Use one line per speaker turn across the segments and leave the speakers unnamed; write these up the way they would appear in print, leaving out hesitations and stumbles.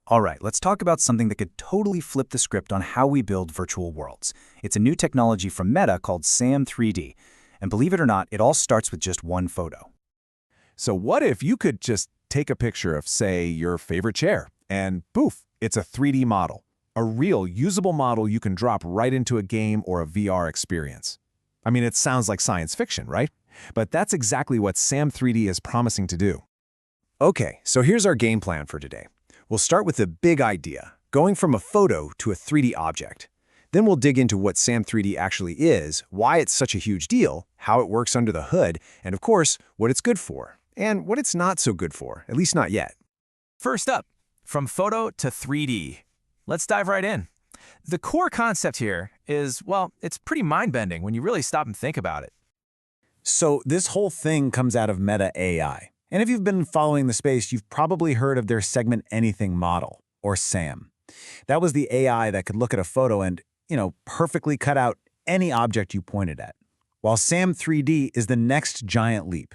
All right, let's talk about something that could totally flip the script on how we build virtual worlds. It's a new technology from Meta called SAM3D. And believe it or not, it all starts with just one photo.
So what if you could just take a picture of, say, your favorite chair, and poof, it's a 3D model, a real usable model you can drop right into a game or a VR experience. I mean, it sounds like science fiction, right? But that's exactly what SAM3D is promising to do.
Okay, so here's our game plan for today. We'll start with the big idea, going from a photo to a 3D object. Then we'll dig into what SAM3D actually is, why it's such a huge deal, how it works under the hood, and of course, what it's good for, and what it's not so good for, at least not yet.
First up, from photo to 3D. Let's dive right in. The core concept here is, well, it's pretty mind-bending when you really stop and think about it.
So this whole thing comes out of Meta AI. And if you've been following the space, you've probably heard of their Segment Anything model, or SAM. That was the AI that could look at a photo and, perfectly cut out any object you pointed at. While SAM3D is the next giant leap.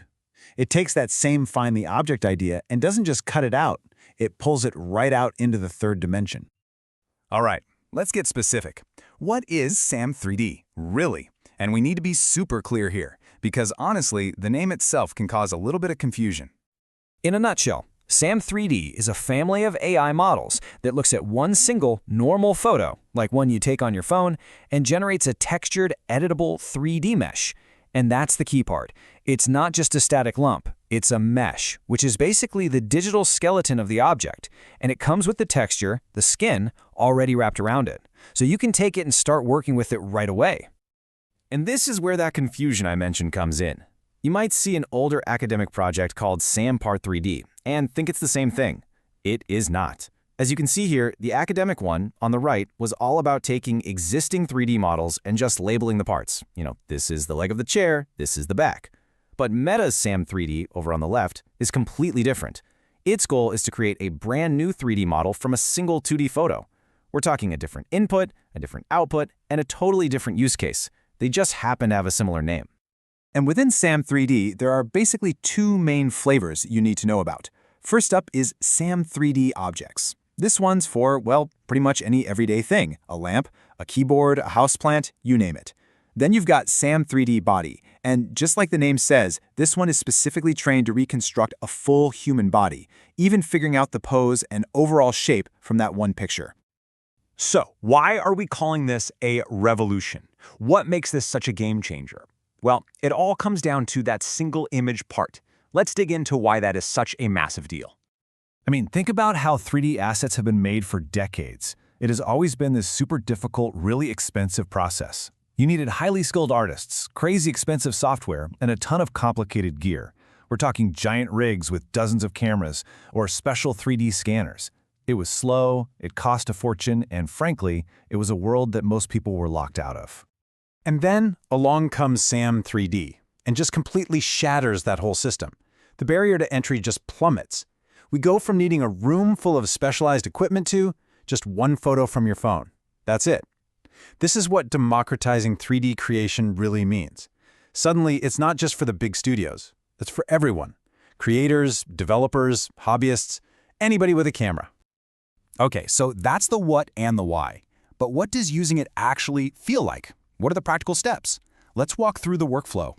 It takes that same find the object idea and doesn't just cut it out, it pulls it right out into the third dimension.
All right, let's get specific. What is SAM3D, really? And we need to be super clear here, because honestly, the name itself can cause a little bit of confusion.
In a nutshell, SAM3D is a family of AI models that looks at one single normal photo, like one you take on your phone, and generates a textured, editable 3D mesh. And that's the key part. It's not just a static lump, it's a mesh, which is basically the digital skeleton of the object, and it comes with the texture, the skin, already wrapped around it. So you can take it and start working with it right away.
And this is where that confusion I mentioned comes in. You might see an older academic project called SAM3D and think it's the same thing. It is not. As you can see here, the academic one, on the right, was all about taking existing 3D models and just labeling the parts. This is the leg of the chair, this is the back. But Meta's SAM3D, over on the left, is completely different. Its goal is to create a brand new 3D model from a single 2D photo. We're talking a different input, a different output, and a totally different use case. They just happen to have a similar name.
And within SAM3D, there are basically two main flavors you need to know about. First up is SAM3D objects. This one's for, well, pretty much any everyday thing, a lamp, a keyboard, a houseplant, you name it. Then you've got SAM3D body, and just like the name says, this one is specifically trained to reconstruct a full human body, even figuring out the pose and overall shape from that one picture.
So, why are we calling this a revolution? What makes this such a game changer? Well, it all comes down to that single image part. Let's dig into why that is such a massive deal.
I mean, think about how 3D assets have been made for decades. It has always been this super difficult, really expensive process. You needed highly skilled artists, crazy expensive software, and a ton of complicated gear. We're talking giant rigs with dozens of cameras or special 3D scanners. It was slow, it cost a fortune, and frankly, it was a world that most people were locked out of.
And then along comes SAM3D and just completely shatters that whole system. The barrier to entry just plummets. We go from needing a room full of specialized equipment to just one photo from your phone. That's it. This is what democratizing 3D creation really means. Suddenly, it's not just for the big studios. It's for everyone. Creators, developers, hobbyists, anybody with a camera.
Okay, so that's the what and the why. But what does using it actually feel like? What are the practical steps? Let's walk through the workflow.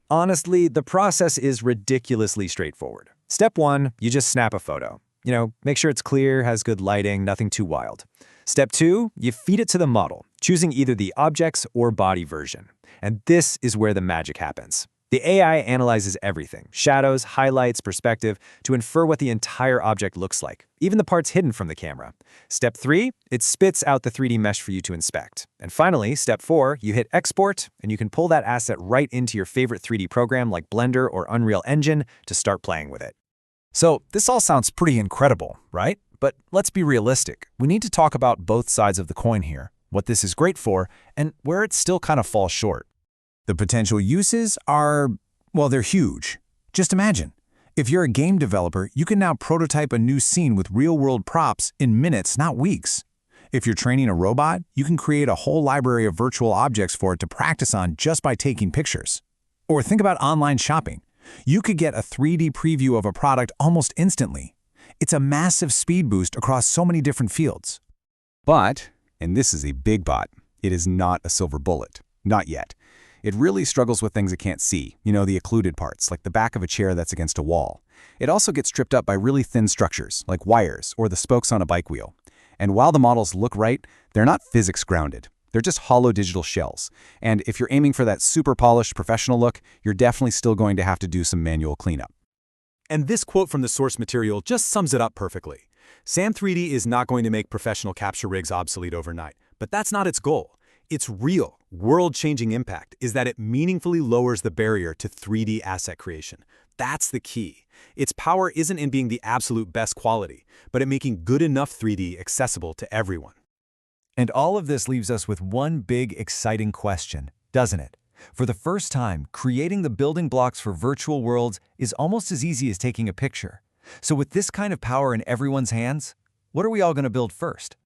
Honestly, the process is ridiculously straightforward. Step 1, you just snap a photo. Make sure it's clear, has good lighting, nothing too wild. Step 2, you feed it to the model, choosing either the objects or body version. And this is where the magic happens. The AI analyzes everything, shadows, highlights, perspective, to infer what the entire object looks like, even the parts hidden from the camera. Step 3, it spits out the 3D mesh for you to inspect. And finally, step 4, you hit export, and you can pull that asset right into your favorite 3D program like Blender or Unreal Engine to start playing with it.
So this all sounds pretty incredible, right? But let's be realistic. We need to talk about both sides of the coin here, what this is great for, and where it still kind of falls short.
The potential uses are, well, they're huge. Just imagine, if you're a game developer, you can now prototype a new scene with real-world props in minutes, not weeks. If you're training a robot, you can create a whole library of virtual objects for it to practice on just by taking pictures. Or think about online shopping. You could get a 3D preview of a product almost instantly.
It's a massive speed boost across so many different fields.
But, and this is a big but, it is not a silver bullet. Not yet. It really struggles with things it can't see, the occluded parts, like the back of a chair that's against a wall. It also gets tripped up by really thin structures, like wires or the spokes on a bike wheel. And while the models look right, they're not physics grounded. They're just hollow digital shells. And if you're aiming for that super polished professional look, you're definitely still going to have to do some manual cleanup.
And this quote from the source material just sums it up perfectly. SAM3D is not going to make professional capture rigs obsolete overnight, but that's not its goal. Its real, world-changing impact is that it meaningfully lowers the barrier to 3D asset creation. That's the key. Its power isn't in being the absolute best quality, but in making good enough 3D accessible to everyone.
And all of this leaves us with one big, exciting question, doesn't it? For the first time, creating the building blocks for virtual worlds is almost as easy as taking a picture. So with this kind of power in everyone's hands, what are we all going to build first?